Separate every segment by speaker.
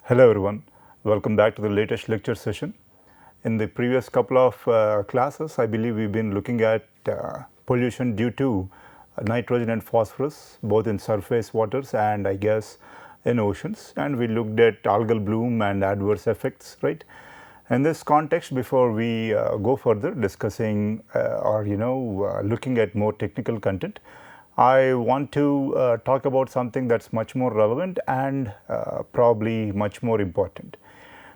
Speaker 1: Hello everyone, welcome back to the latest lecture session. In the previous couple of classes, I believe we've been looking at pollution due to nitrogen and phosphorus, both in surface waters and I guess in oceans, and we looked at algal bloom and adverse effects, right? In this context, before we go further discussing or looking at more technical content, I want to talk about something that's much more relevant and probably much more important.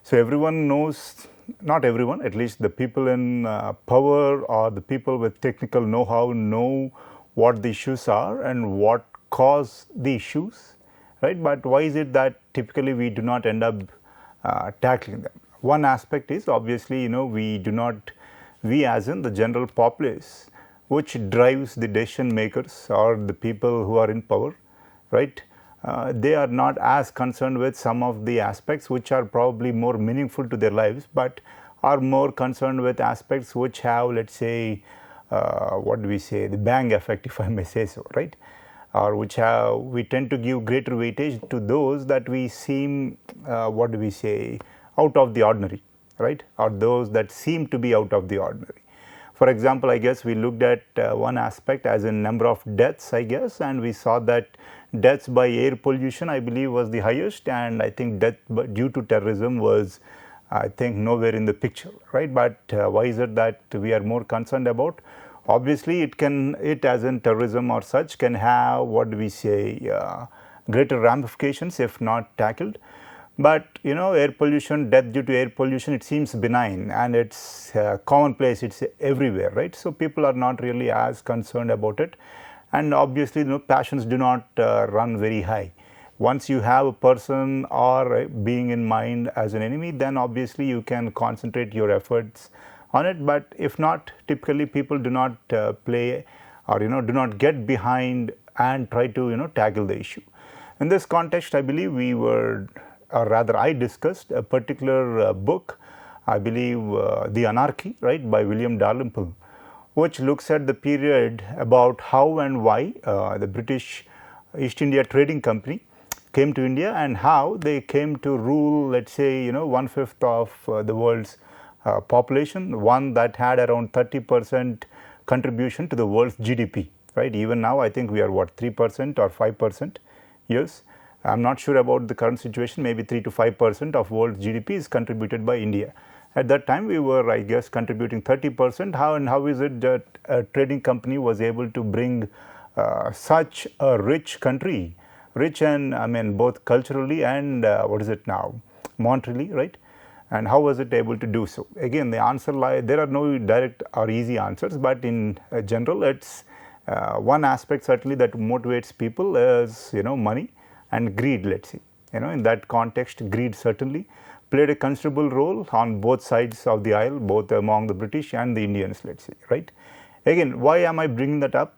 Speaker 1: So everyone knows, not everyone, at least the people in power or the people with technical know-how know what the issues are and what cause the issues, right? But why is it that typically we do not end up tackling them? One aspect is obviously, we do not, we as in the general populace, which drives the decision makers or the people who are in power, right? They are not as concerned with some of the aspects which are probably more meaningful to their lives, but are more concerned with aspects which have, let's say, what do we say, the bang effect, if I may say so, right? Or which have, we tend to give greater weightage to those that we seem, what do we say, out of the ordinary, right? Or those that seem to be out of the ordinary. For example, I guess we looked at one aspect as in number of deaths, I guess, and we saw that deaths by air pollution, I believe, was the highest, and I think death due to terrorism was, I think, nowhere in the picture, right? But why is it that we are more concerned about? Obviously, it as in terrorism or such can have, what do we say, greater ramifications if not tackled. But air pollution, death due to air pollution, it seems benign and it's commonplace, it's everywhere, right? So people are not really as concerned about it, and obviously passions do not run very high. Once you have a person or a being in mind as an enemy, then obviously you can concentrate your efforts on it. But if not, typically people do not play or do not get behind and try to tackle the issue. In this context, I believe we were, or rather I discussed a particular book, I believe The Anarchy, right, by William Dalrymple, which looks at the period about how and why the British East India Trading Company came to India and how they came to rule, let's say, 1/5 of the world's population, one that had around 30% contribution to the world's GDP, right? Even now, I think we are what, 3% or 5%? Yes. I'm not sure about the current situation, maybe 3 to 5% of world GDP is contributed by India. At that time, we were, I guess, contributing 30%. How is it that a trading company was able to bring such a rich country, rich and I mean both culturally and what is it now, monetarily, right? And how was it able to do so? Again, the answer there are no direct or easy answers, but in general, it's one aspect certainly that motivates people is money and greed, let's say. In that context, greed certainly played a considerable role on both sides of the aisle, both among the British and the Indians, let's say, right? Again, why am I bringing that up?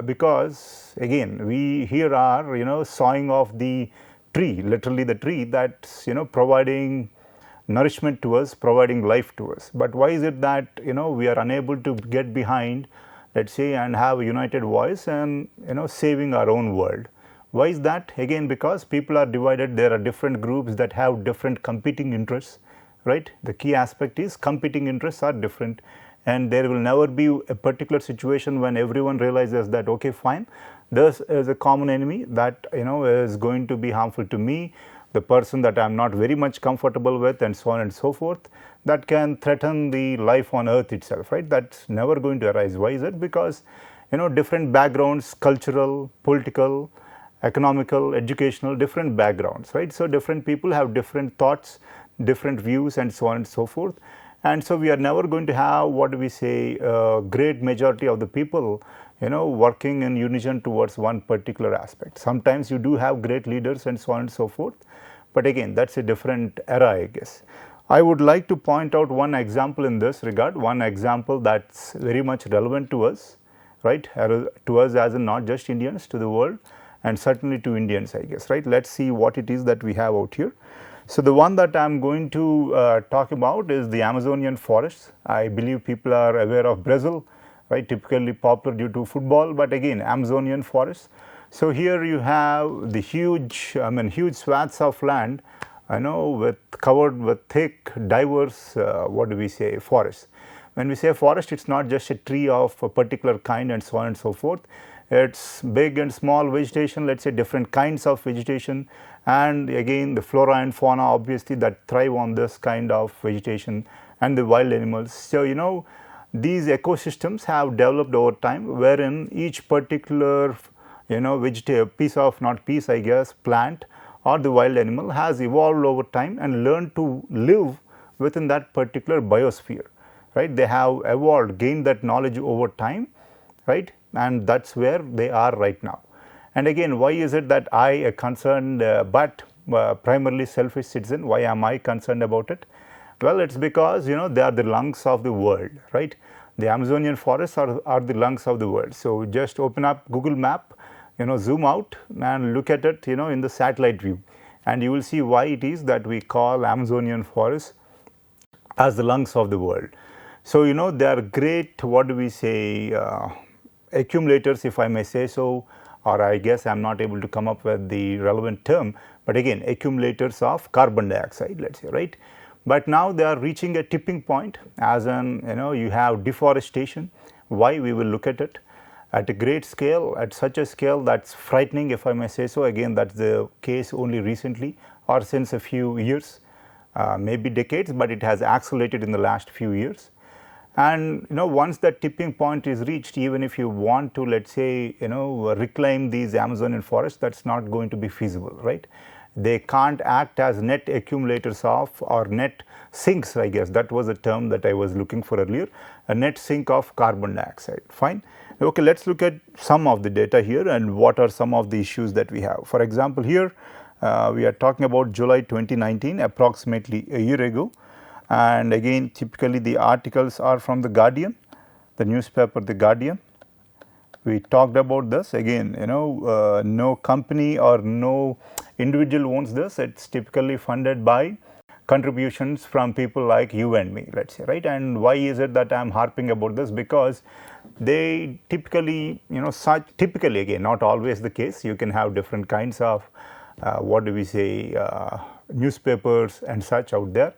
Speaker 1: Because again, we here are sawing off the tree, literally the tree that's providing nourishment to us, providing life to us. But why is it that we are unable to get behind, let's say, and have a united voice and saving our own world? Why is that? Again, because people are divided. There are different groups that have different competing interests, right? The key aspect is competing interests are different, and there will never be a particular situation when everyone realizes that, okay, fine, this is a common enemy that is going to be harmful to me, the person that I'm not very much comfortable with, and so on and so forth, that can threaten the life on earth itself, right? That's never going to arise. Why is it? Because different backgrounds, cultural, political, economical, educational, different backgrounds, right? So different people have different thoughts, different views, and so on and so forth. And so we are never going to have, what do we say, a great majority of the people working in unison towards one particular aspect. Sometimes you do have great leaders and so on and so forth, but again, that's a different era, I guess. I would like to point out one example in this regard, one example that's very much relevant to us, right? To us as in not just Indians, to the world, and certainly to Indians, I guess, right? Let's see what it is that we have out here. So the one that I'm going to talk about is the Amazonian forests. I believe people are aware of Brazil, right? Typically popular due to football, but again, Amazonian forests. So here you have the huge swaths of land covered with thick, diverse, what do we say, forests. When we say forest, it's not just a tree of a particular kind and so on and so forth. It's big and small vegetation, let's say different kinds of vegetation, and again the flora and fauna obviously that thrive on this kind of vegetation, and the wild animals. So, these ecosystems have developed over time, wherein each particular piece of, not piece I guess, plant or the wild animal has evolved over time and learned to live within that particular biosphere, right. They have evolved, gained that knowledge over time, right, and that is where they are right now. And again, why is it that I, a concerned but primarily selfish citizen, why am I concerned about it? Well, it is because they are the lungs of the world, right. The Amazonian forests are the lungs of the world. So, just open up Google map, zoom out and look at it in the satellite view, and you will see why it is that we call Amazonian forests as the lungs of the world. So, they are great, what do we say, accumulators, if I may say so, or I guess I am not able to come up with the relevant term, but again accumulators of carbon dioxide, let us say, right. But now they are reaching a tipping point, as in you have deforestation. Why? We will look at it at a great scale, at such a scale that is frightening, if I may say so. Again, that is the case only recently or since a few years, maybe decades, but it has accelerated in the last few years. And once that tipping point is reached, even if you want to, let us say, reclaim these Amazonian forests, that is not going to be feasible, right. They can't act as net accumulators of, or net sinks, I guess that was the term that I was looking for earlier, a net sink of carbon dioxide. Fine. Okay, let us look at some of the data here and what are some of the issues that we have. For example, here we are talking about July 2019, approximately a year ago, and again typically the articles are from the Guardian, the newspaper The Guardian. We talked about this again, no company or no individual owns this. It is typically funded by contributions from people like you and me, let us say, right. And why is it that I am harping about this? Because they typically, typically, again, not always the case, you can have different kinds of what do we say, newspapers and such out there,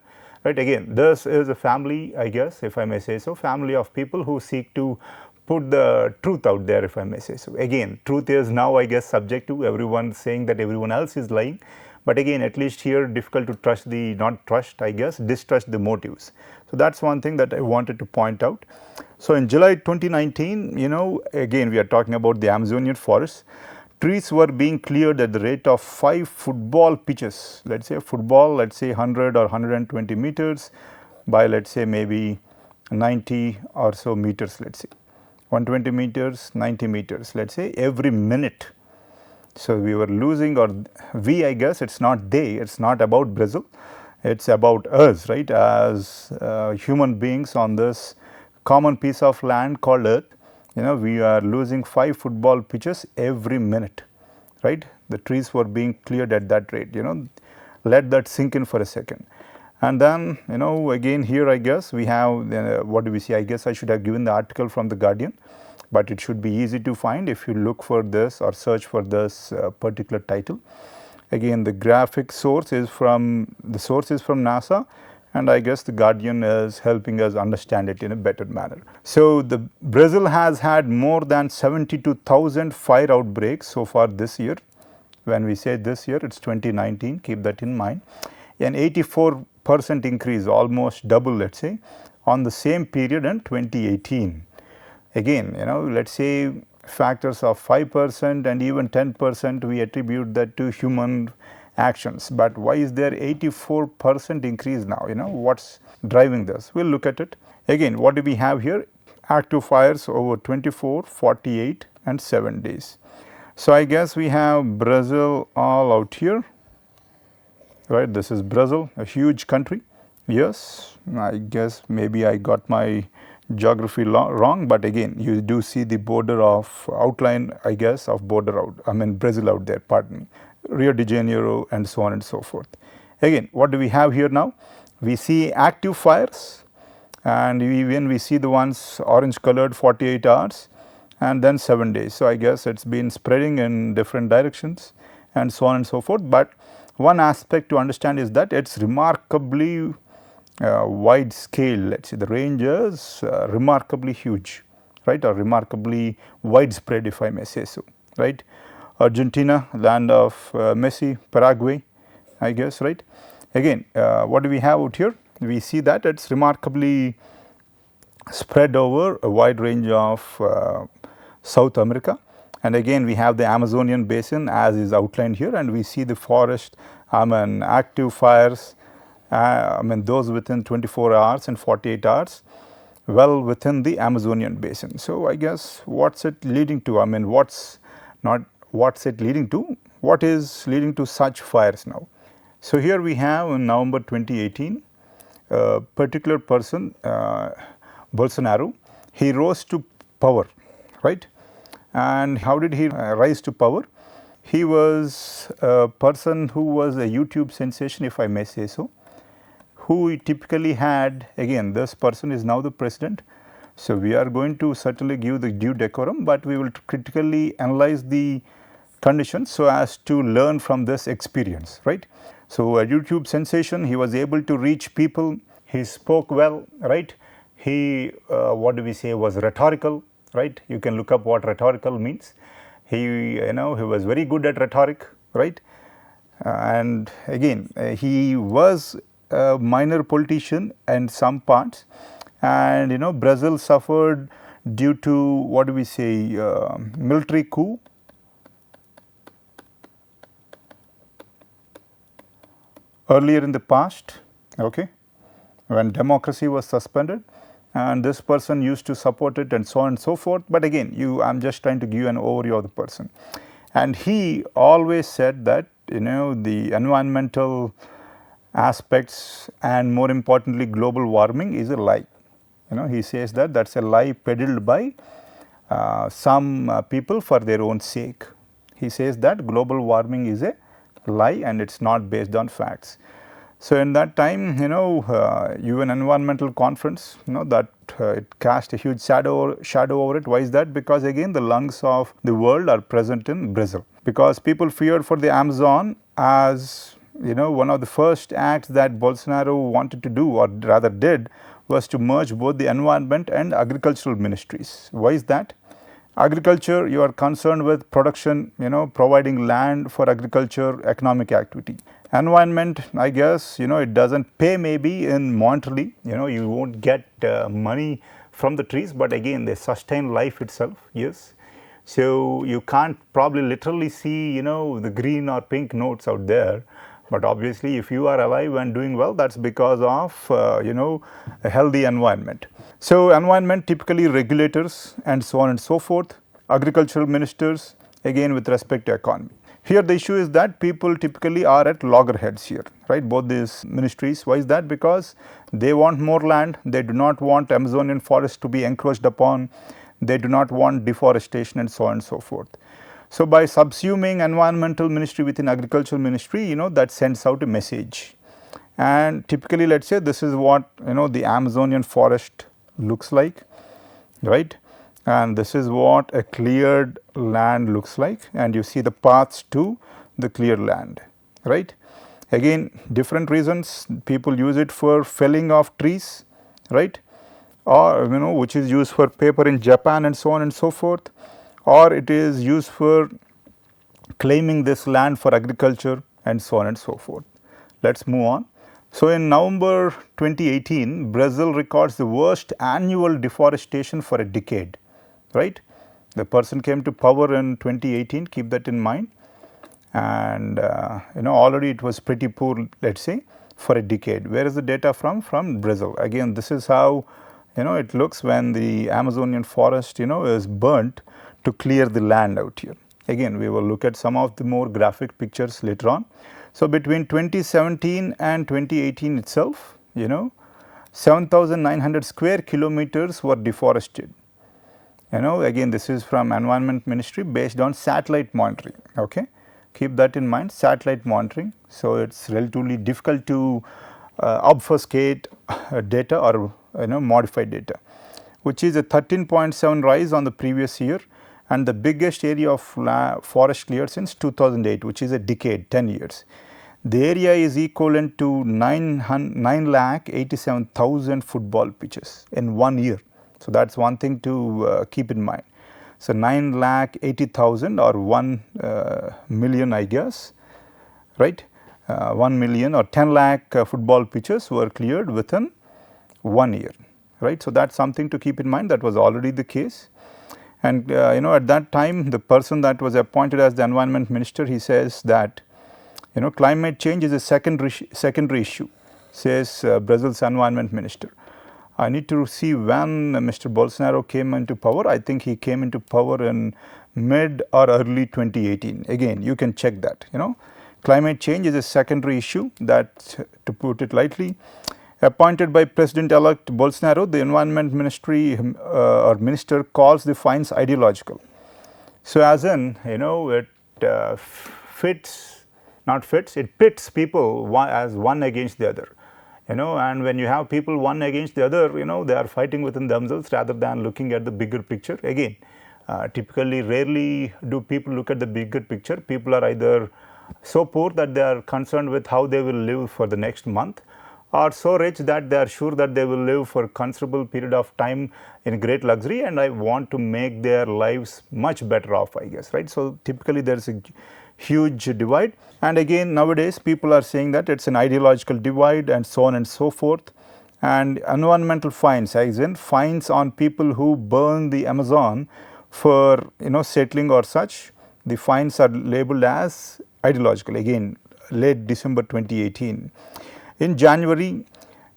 Speaker 1: right. Again, this is a family, I guess, if I may say so, family of people who seek to put the truth out there, if I may say so. Again, truth is now, I guess, subject to everyone saying that everyone else is lying, but again, at least here difficult to trust the, not trust, I guess, distrust the motives. So, that is one thing that I wanted to point out. So, in July 2019, again we are talking about the Amazonian forests. Trees were being cleared at the rate of 5 football pitches, let us say football, let us say 100 or 120 meters by, let us say, maybe 90 or so meters, let us say 120 meters, 90 meters, let us say, every minute. So, we were losing, or we, I guess, it is not they, it is not about Brazil, it is about us, right, as human beings on this common piece of land called Earth. We are losing 5 football pitches every minute, right. The trees were being cleared at that rate, let that sink in for a second. And then, again here I guess we have, what do we see, I guess I should have given the article from the Guardian, but it should be easy to find if you look for this or search for this particular title. Again, the graphic source is from, NASA, and I guess the Guardian is helping us understand it in a better manner. So, the Brazil has had more than 72,000 fire outbreaks so far this year. When we say this year, it is 2019, keep that in mind. An 84% increase, almost double, let us say, on the same period in 2018. Again, let us say factors of 5% and even 10%, we attribute that to human actions, but why is there 84% increase now? What is driving this? We will look at it. Again, what do we have here? Active fires over 24, 48 and 7 days. So, I guess we have Brazil all out here, right. This is Brazil, a huge country. Yes, I guess maybe I got my geography wrong, but again you do see the border of outline, I guess, of border out, Brazil out there, pardon me, Rio de Janeiro and so on and so forth. Again, what do we have here now? We see active fires, and when we see the ones orange colored 48 hours and then 7 days. So, I guess it has been spreading in different directions and so on and so forth, but one aspect to understand is that it's remarkably wide scale. Let's say the range is remarkably huge, right, or remarkably widespread, if I may say so, right. Argentina, land of Messi, Paraguay, I guess, right. Again, what do we have out here? We see that it's remarkably spread over a wide range of South America. And again, we have the Amazonian basin as is outlined here, and we see the forest, active fires, those within 24 hours and 48 hours, well within the Amazonian basin. So, I guess what's it leading to? What's it leading to? What is leading to such fires now? So, here we have in November 2018, a particular person, Bolsonaro, he rose to power, right. And how did he rise to power? He was a person who was a YouTube sensation, if I may say so, who typically had, again, this person is now the president. So, we are going to certainly give the due decorum, but we will critically analyze the conditions so as to learn from this experience, right. So, a YouTube sensation, he was able to reach people, he spoke well, right. He, what do we say, was rhetorical, right. You can look up what rhetorical means. He, he was very good at rhetoric, right. And again, he was a minor politician in some parts, and Brazil suffered due to, what do we say, military coup. Earlier in the past, okay, when democracy was suspended, and this person used to support it and so on and so forth. But again, I am just trying to give you an overview of the person. And he always said that the environmental aspects and more importantly global warming is a lie. He says that that's a lie peddled by some people for their own sake. He says that global warming is a lie and it's not based on facts. So, in that time, UN Environmental Conference, that it cast a huge shadow over it. Why is that? Because again, the lungs of the world are present in Brazil. Because people feared for the Amazon, as one of the first acts that Bolsonaro wanted to do, or rather did, was to merge both the environment and agricultural ministries. Why is that? Agriculture, you are concerned with production, providing land for agriculture, economic activity. Environment, I guess, it doesn't pay maybe in monetarily, you won't get money from the trees, but again they sustain life itself, yes. So, you can't probably literally see, the green or pink notes out there, but obviously if you are alive and doing well, that's because of, a healthy environment. So, environment typically regulators and so on and so forth, agricultural ministers, again with respect to economy. Here the issue is that people typically are at loggerheads here, right, both these ministries. Why is that? Because they want more land, they do not want Amazonian forest to be encroached upon, they do not want deforestation and so on and so forth. So, by subsuming environmental ministry within agricultural ministry, that sends out a message. And typically, let us say this is what the Amazonian forest looks like, right. And this is what a cleared land looks like, and you see the paths to the cleared land, right. Again, different reasons, people use it for felling of trees, right, or which is used for paper in Japan and so on and so forth, or it is used for claiming this land for agriculture and so on and so forth. Let us move on. So, in November 2018, Brazil records the worst annual deforestation for a decade, right. The person came to power in 2018, keep that in mind, and already it was pretty poor, let us say, for a decade. Where is the data from? From Brazil. Again, this is how it looks when the Amazonian forest is burnt to clear the land out here. Again, we will look at some of the more graphic pictures later on. So, between 2017 and 2018 itself, 7,900 square kilometers were deforested. Again, this is from Environment Ministry based on satellite monitoring, okay. Keep that in mind, satellite monitoring. So, it is relatively difficult to obfuscate data or modify data, which is a 13.7 rise on the previous year, and the biggest area of forest cleared since 2008, which is a decade, 10 years. The area is equivalent to 9,87,000 football pitches in 1 year. So that's one thing to keep in mind. So 9,80,000 or 1 million, I guess, right? 1 million or 10 lakh football pitches were cleared within 1 year, right? So that's something to keep in mind. That was already the case. And at that time, the person that was appointed as the environment minister, he says that climate change is a secondary issue, says Brazil's environment minister. I need to see when Mr. Bolsonaro came into power. I think he came into power in mid or early 2018. Again, you can check that. Climate change is a secondary issue, that, to put it lightly. Appointed by President-elect Bolsonaro, the environment ministry or minister calls the fines ideological. So as in, it it pits people as one against the other. And when you have people one against the other, they are fighting within themselves rather than looking at the bigger picture. Again, typically, rarely do people look at the bigger picture. People are either so poor that they are concerned with how they will live for the next month, or so rich that they are sure that they will live for a considerable period of time in great luxury, and I want to make their lives much better off, I guess, right. So typically there is a huge divide, and again nowadays people are saying that it's an ideological divide and so on and so forth. And environmental fines, as in fines on people who burn the Amazon for settling or such, the fines are labeled as ideological, again late December 2018. In January,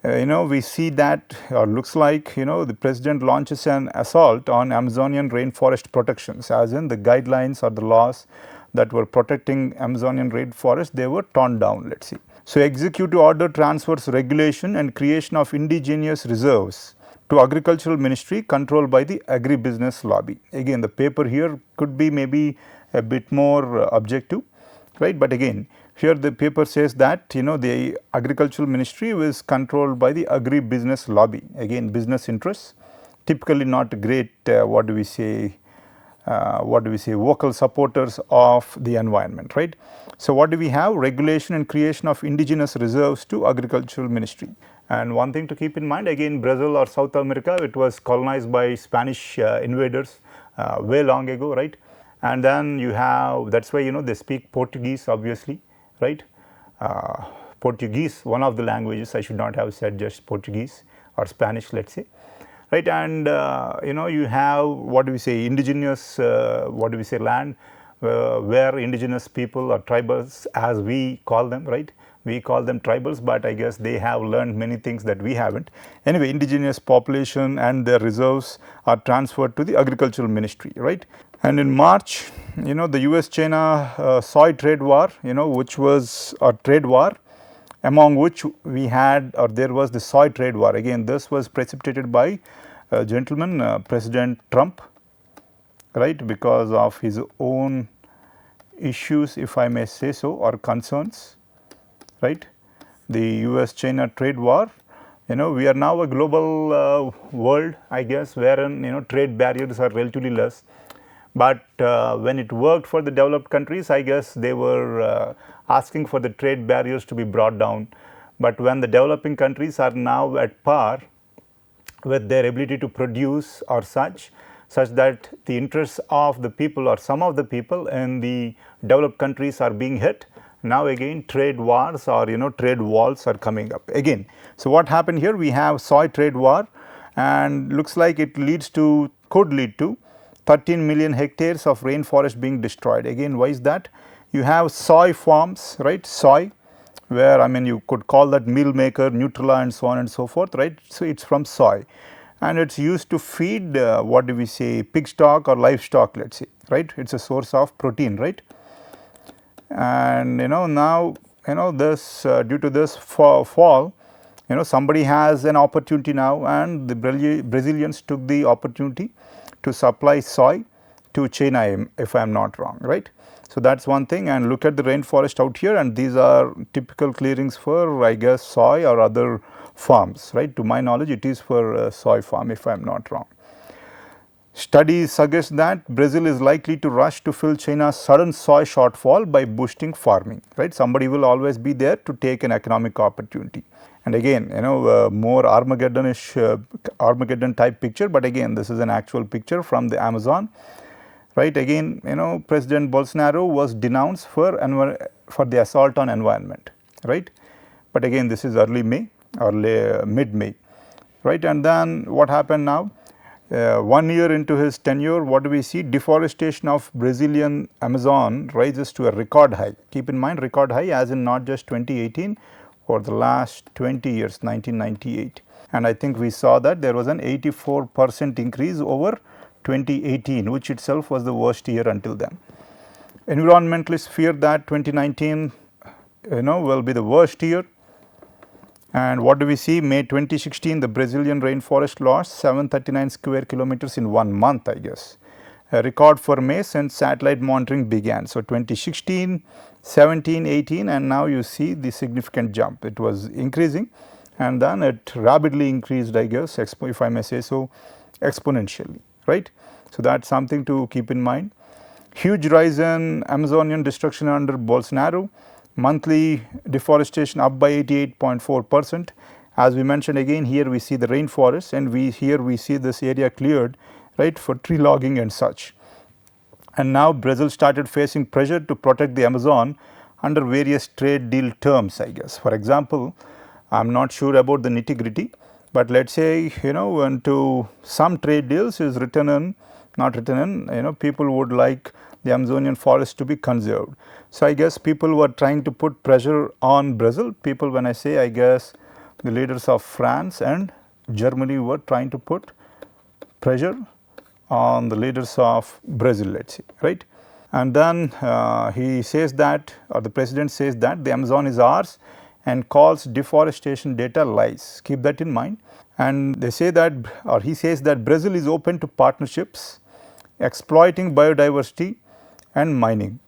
Speaker 1: we see that, or looks like, the president launches an assault on Amazonian rainforest protections, as in the guidelines or the laws that were protecting Amazonian rainforest, they were torn down, let's see. So executive order transfers regulation and creation of indigenous reserves to agricultural ministry controlled by the agribusiness lobby. Again, the paper here could be maybe a bit more objective, right, but again, here the paper says that the agricultural ministry is controlled by the agribusiness lobby, again business interests, typically not great vocal supporters of the environment, right. So what do we have? Regulation and creation of indigenous reserves to agricultural ministry. And one thing to keep in mind, again Brazil or South America, it was colonized by Spanish invaders way long ago, right. And then you have, that's why they speak Portuguese, obviously, right. Portuguese, one of the languages, I should not have said just Portuguese or Spanish, let's say, right. And you have indigenous land where indigenous people or tribals, as we call them, right. We call them tribals, but I guess they have learned many things that we haven't. Anyway, indigenous population and their reserves are transferred to the agricultural ministry, right. And in March, the US-China Soy Trade War, which was a trade war, among which we had, or there was the Soy Trade War. Again, this was precipitated by President Trump, right, because of his own issues, if I may say so, or concerns, right. The US-China trade war, we are now a global world, I guess, wherein trade barriers are relatively less. But when it worked for the developed countries, I guess they were asking for the trade barriers to be brought down. But when the developing countries are now at par with their ability to produce or such that the interests of the people or some of the people in the developed countries are being hit, now again trade wars or trade walls are coming up again. So what happened here? We have soy trade war, and looks like it could lead to 13 million hectares of rainforest being destroyed. Again, why is that? You have soy farms, right, soy, where you could call that meal maker, Nutella and so on and so forth, right. So it's from soy, and it's used to feed pig stock or livestock, let's say, right. It's a source of protein, right. And now this due to this fall, somebody has an opportunity now, and the Brazilians took the opportunity to supply soy to China, if I am not wrong, right. So that's one thing. And look at the rainforest out here, and these are typical clearings for, I guess, soy or other farms, right. To my knowledge, it is for soy farm, if I am not wrong. Studies suggest that Brazil is likely to rush to fill China's sudden soy shortfall by boosting farming, right. Somebody will always be there to take an economic opportunity. And again, more Armageddonish, Armageddon type picture, but again, this is an actual picture from the Amazon, right. Again, President Bolsonaro was denounced for the assault on environment, right. But again, this is early May or mid May, right. And then what happened now? 1 year into his tenure, what do we see? Deforestation of Brazilian Amazon rises to a record high. Keep in mind, record high as in not just 2018 or the last 20 years, 1998. And I think we saw that there was an 84% increase over 2018, which itself was the worst year until then. Environmentalists fear that 2019 will be the worst year. And what do we see? May 2016, the Brazilian rainforest lost 739 square kilometers in 1 month, I guess. A record for May since satellite monitoring began. So 2016, 17, 18, and now you see the significant jump. It was increasing and then it rapidly increased, I guess, if I may say so, exponentially, right. So that's something to keep in mind. Huge rise in Amazonian destruction under Bolsonaro. Monthly deforestation up by 88.4%. As we mentioned again, here we see the rainforest and here we see this area cleared, right, for tree logging and such. And now Brazil started facing pressure to protect the Amazon under various trade deal terms, I guess. For example, I am not sure about the nitty-gritty, but let us say, into some trade deals is written in, not written in, people would like the Amazonian forest to be conserved. So I guess people were trying to put pressure on Brazil. People, when I say, I guess the leaders of France and Germany were trying to put pressure on the leaders of Brazil, let us say, right. And then he says that, or the president says that the Amazon is ours and calls deforestation data lies. Keep that in mind. And they say that, or he says that Brazil is open to partnerships, exploiting biodiversity and mining,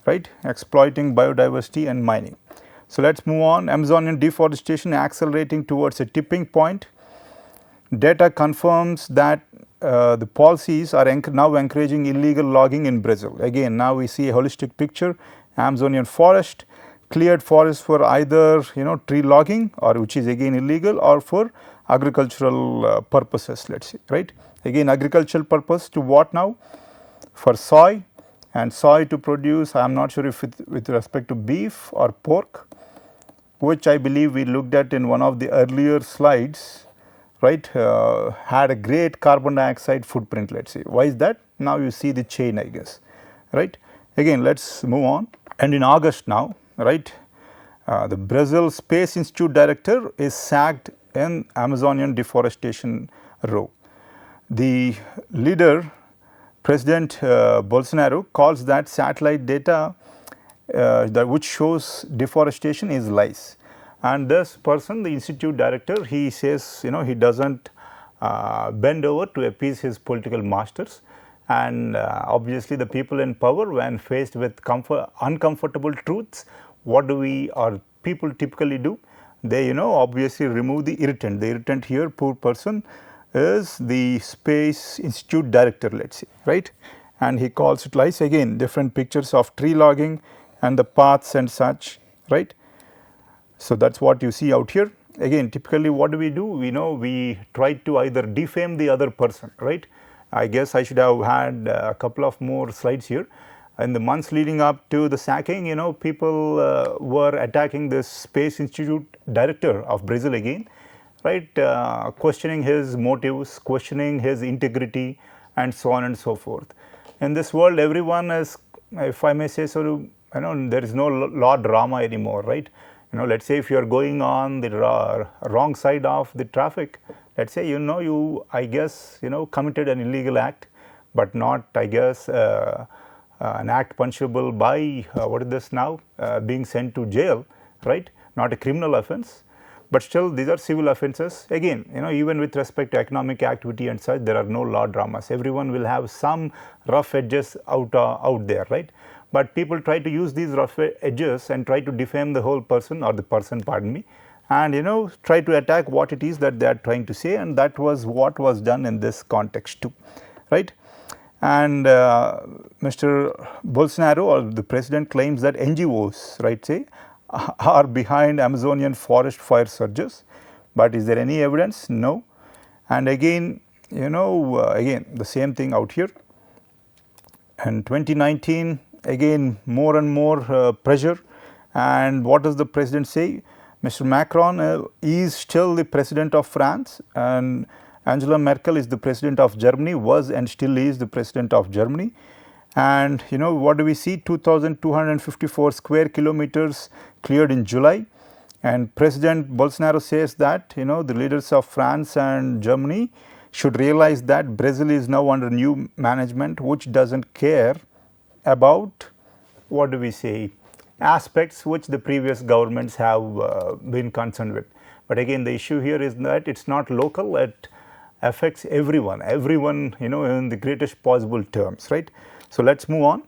Speaker 1: right, exploiting biodiversity and mining. So let us move on. Amazonian deforestation accelerating towards a tipping point. Data confirms that the policies are now encouraging illegal logging in Brazil. Again, now we see a holistic picture. Amazonian forest, cleared forest for either tree logging, or which is again illegal, or for agricultural purposes, let us say, right. Again, agricultural purpose to what now? For soy, and soy to produce, I am not sure if with respect to beef or pork, which I believe we looked at in one of the earlier slides, right, had a great carbon dioxide footprint, let us say. Why is that? Now you see the chain, I guess, right. Again, let us move on. And in August now, right, the Brazil Space Institute director is sacked in Amazonian deforestation row. The leader, President Bolsonaro, calls that satellite data which shows deforestation is lies. And this person, the institute director, he says he does not bend over to appease his political masters. And obviously the people in power, when faced with uncomfortable truths, what do we or people typically do? They obviously remove the irritant. The irritant here, poor person, is the Space Institute director, let us say, right, and he calls it lies. Again, different pictures of tree logging and the paths and such, right. So that is what you see out here. Again, typically what do? We try to either defame the other person, right. I guess I should have had a couple of more slides here. In the months leading up to the sacking, people were attacking this Space Institute director of Brazil again, right, questioning his motives, questioning his integrity, and so on and so forth. In this world, everyone is, if I may say so, there is no law drama anymore, right. Let us say if you are going on the wrong side of the traffic, let us say you I guess committed an illegal act, but not, I guess, an act punishable by what is this now, being sent to jail, right, not a criminal offense. But still these are civil offences. Again, even with respect to economic activity and such, there are no law dramas. Everyone will have some rough edges out there, right. But people try to use these rough edges and try to defame the whole person, or the person, pardon me, and try to attack what it is that they are trying to say, and that was what was done in this context too, right? And Mr. Bolsonaro or the president claims that NGOs, right, say are behind Amazonian forest fire surges, but is there any evidence? No. And again, again the same thing out here. And 2019, again more and more pressure. And what does the president say? Mr. Macron is still the president of France, and Angela Merkel is the president of Germany, was and still is the president of Germany. And what do we see? 2,254 square kilometers cleared in July. And President Bolsonaro says that the leaders of France and Germany should realize that Brazil is now under new management, which doesn't care about, what do we say, aspects which the previous governments have been concerned with. But again, the issue here is that it's not local, it affects everyone in the greatest possible terms, right? So let's move on.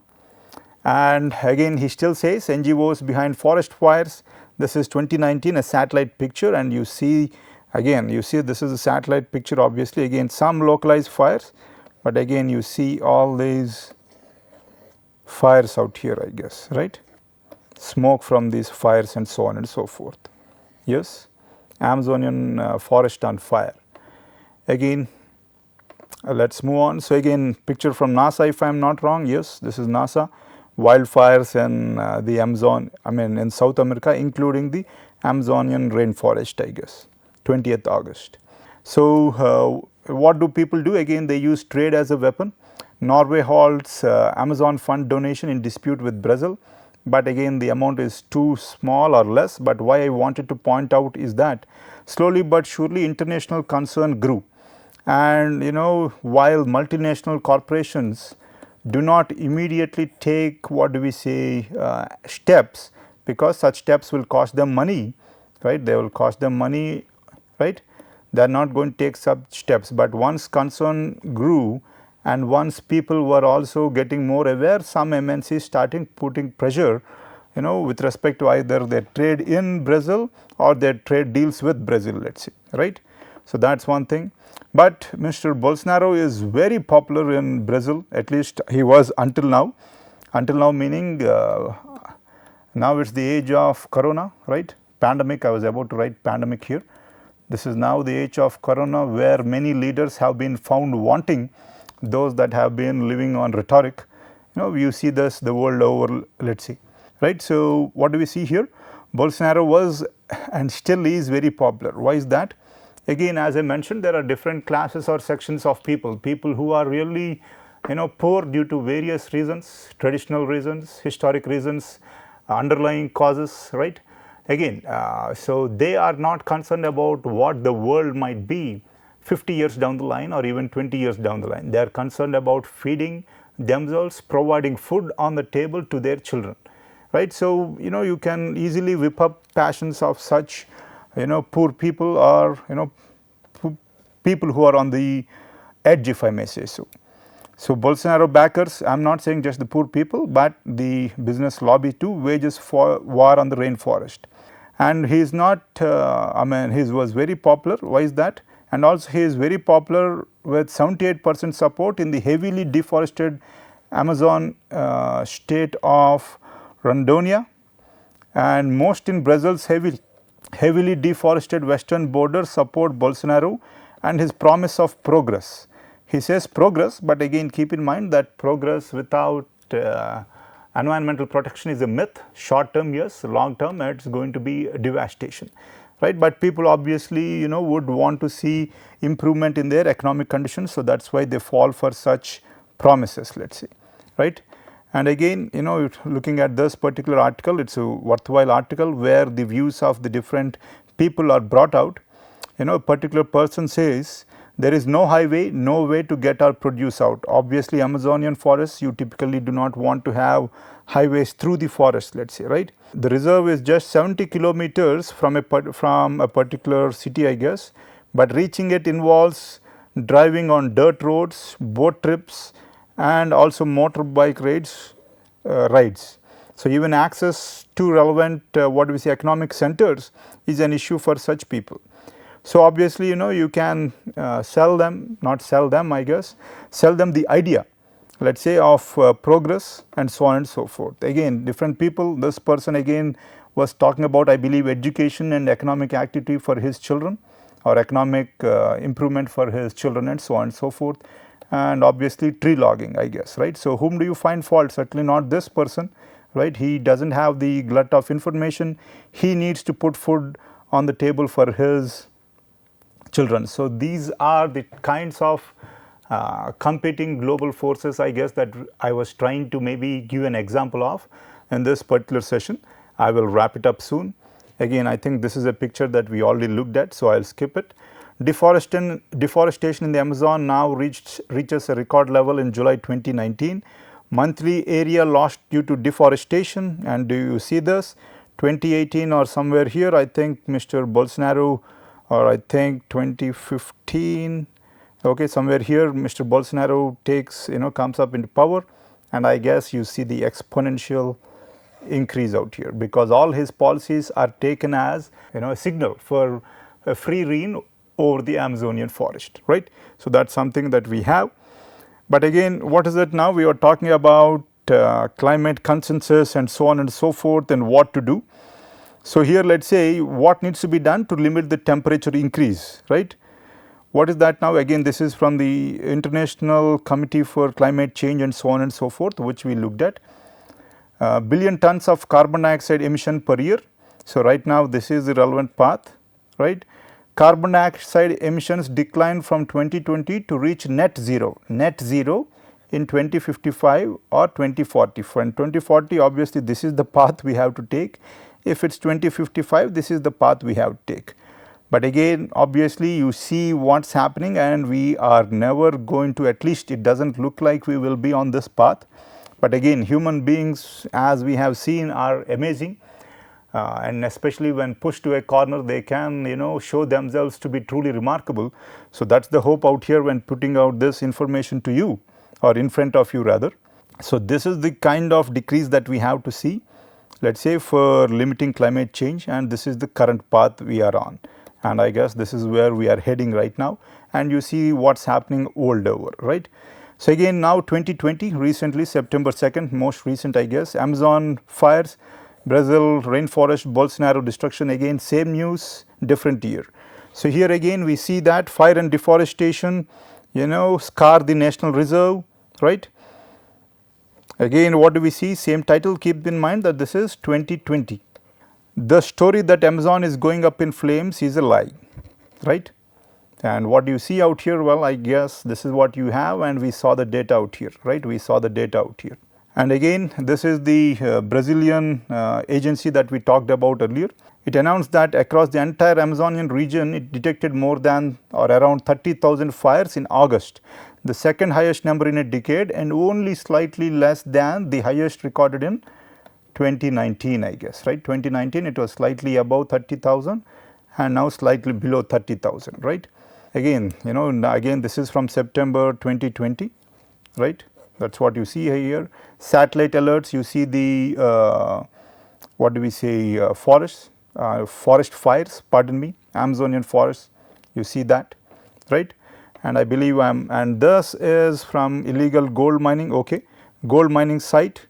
Speaker 1: And again, he still says NGOs behind forest fires. This is 2019, a satellite picture, and you see again, this is a satellite picture, obviously, again some localized fires, but again you see all these fires out here, I guess, right? Smoke from these fires and so on and so forth. Yes, Amazonian forest on fire. Again, let's move on. So again, picture from NASA, if I am not wrong. Yes, this is NASA. Wildfires in the Amazon, in South America, including the Amazonian rainforest, I guess, 20th August. So what do people do? Again, they use trade as a weapon. Norway halts Amazon fund donation in dispute with Brazil, but again the amount is too small or less. But why I wanted to point out is that slowly but surely international concern grew, and while multinational corporations do not immediately take, what do we say, steps, because such steps will cost them money, right? They will cost them money, right? They are not going to take such steps. But once concern grew and once people were also getting more aware, some MNCs starting putting pressure, with respect to either their trade in Brazil or their trade deals with Brazil, let's say, right? So that's one thing. But Mr. Bolsonaro is very popular in Brazil, at least he was until now. Until now meaning now it's the age of corona, right? Pandemic, I was about to write pandemic here. This is now the age of corona, where many leaders have been found wanting, those that have been living on rhetoric. You see this the world over, let's see, right? So what do we see here? Bolsonaro was and still is very popular. Why is that? Again, as I mentioned, there are different classes or sections of people who are really poor due to various reasons, traditional reasons, historic reasons, underlying causes, right? Again, so they are not concerned about what the world might be 50 years down the line or even 20 years down the line. They are concerned about feeding themselves, providing food on the table to their children, right? So you can easily whip up passions of such poor people, or people who are on the edge, if I may say so. So Bolsonaro backers, I am not saying just the poor people, but the business lobby too, wages for war on the rainforest. And he is not, he was very popular. Why is that? And also he is very popular with 78% support in the heavily deforested Amazon state of Rondônia, and most in Brazil's heavily deforested western border support Bolsonaro and his promise of progress. He says progress, but again keep in mind that progress without environmental protection is a myth. Short term, yes, long term it is going to be devastation, right? But people obviously would want to see improvement in their economic conditions, so that is why they fall for such promises, let us say, right? And again, looking at this particular article, it is a worthwhile article where the views of the different people are brought out. A particular person says, there is no highway, no way to get our produce out. Obviously, Amazonian forests, you typically do not want to have highways through the forest, let us say, right? The reserve is just 70 kilometers from a particular city, I guess, but reaching it involves driving on dirt roads, boat trips, and also motorbike rides. So even access to relevant economic centers is an issue for such people. So obviously, you can sell them, not sell them, I guess, sell them the idea, let's say, of progress and so on and so forth. Again, different people. This person again was talking about, I believe, education and economic activity for his children, or economic improvement for his children, and so on and so forth. And obviously tree logging, I guess, right. So whom do you find fault? Certainly not this person, right. He doesn't have the glut of information. He needs to put food on the table for his children. So these are the kinds of competing global forces, I guess, that I was trying to maybe give an example of in this particular session. I will wrap it up soon. Again, I think this is a picture that we already looked at, so I will skip it. Deforestation in the Amazon now reaches a record level in July 2019. Monthly area lost due to deforestation, and do you see this? 2018 or somewhere here, I think Mr. Bolsonaro, or I think 2015, okay, somewhere here Mr. Bolsonaro comes up into power, and I guess you see the exponential increase out here, because all his policies are taken as a signal for a free reign over the Amazonian forest, right. So that's something that we have. But again, what is it now? We are talking about climate consensus and so on and so forth, and what to do. So here, let's say, what needs to be done to limit the temperature increase, right. What is that now? Again, this is from the International Committee for Climate Change and so on and so forth, which we looked at. Billion tons of carbon dioxide emission per year. So right now this is the relevant path, right. Carbon dioxide emissions decline from 2020 to reach net zero in 2055 or 2040. For in 2040, obviously this is the path we have to take. If it's 2055, this is the path we have to take. But again, obviously you see what's happening, and we are never going to, at least it doesn't look like we will be on this path. But again, human beings, as we have seen, are amazing, and especially when pushed to a corner, they can show themselves to be truly remarkable. So that's the hope out here when putting out this information to you, or in front of you rather. So this is the kind of decrease that we have to see, let's say, for limiting climate change, and this is the current path we are on, and I guess this is where we are heading right now, and you see what's happening world over, right. So again, now 2020, recently September 2nd, most recent, I guess, Amazon fires, Brazil rainforest, Bolsonaro destruction. Again, same news, different year. So here again we see that fire and deforestation scar the national reserve, right. Again, what do we see? Same title. Keep in mind that this is 2020. The story that Amazon is going up in flames is a lie, right. And what do you see out here? Well, I guess this is what you have, and we saw the data out here, right. We saw the data out here. And again, this is the Brazilian agency that we talked about earlier. It announced that across the entire Amazonian region, it detected more than or around 30,000 fires in August, the second highest number in a decade, and only slightly less than the highest recorded in 2019, I guess, right. 2019 it was slightly above 30,000, and now slightly below 30,000, right. Again, again this is from September 2020, right. That is what you see here. Satellite alerts, you see the what do we say, forest fires, pardon me, Amazonian forests, you see that, right. And I believe and this is from illegal gold mining, okay, gold mining site,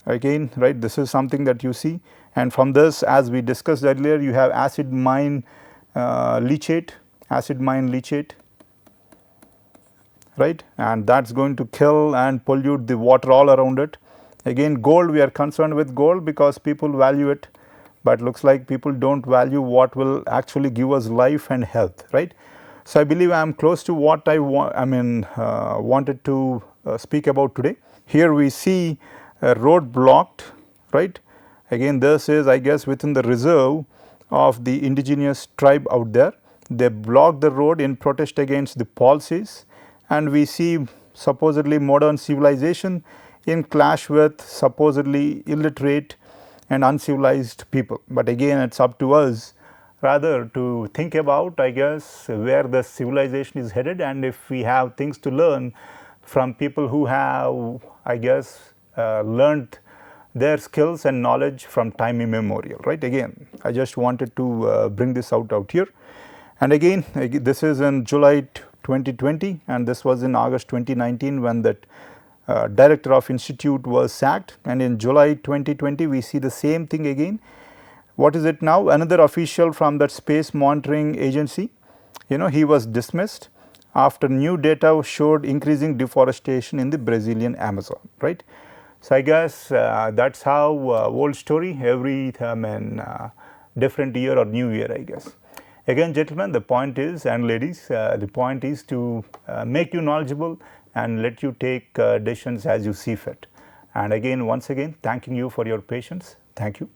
Speaker 1: again, right. This is something that you see, and from this, as we discussed earlier, you have acid mine leachate, right, and that is going to kill and pollute the water all around it. Again, gold, we are concerned with gold because people value it, but looks like people do not value what will actually give us life and health, right. So I believe I am close to what I wanted to speak about today. Here we see a road blocked, right. Again, this is, I guess, within the reserve of the indigenous tribe out there. They blocked the road in protest against the policies, and we see supposedly modern civilization in clash with supposedly illiterate and uncivilized people. But again, it is up to us rather to think about, I guess, where the civilization is headed, and if we have things to learn from people who have, I guess, learned their skills and knowledge from time immemorial, right. Again, I just wanted to bring this out here. And again, this is in July 2020, and this was in August 2019 when that director of institute was sacked, and in July 2020 we see the same thing again. What is it now? Another official from that space monitoring agency, he was dismissed after new data showed increasing deforestation in the Brazilian Amazon, right? So I guess that's how old story every different year or new year, I guess. Again, gentlemen, the point is, and ladies, the point is to make you knowledgeable and let you take decisions as you see fit. And again, once again, thanking you for your patience. Thank you.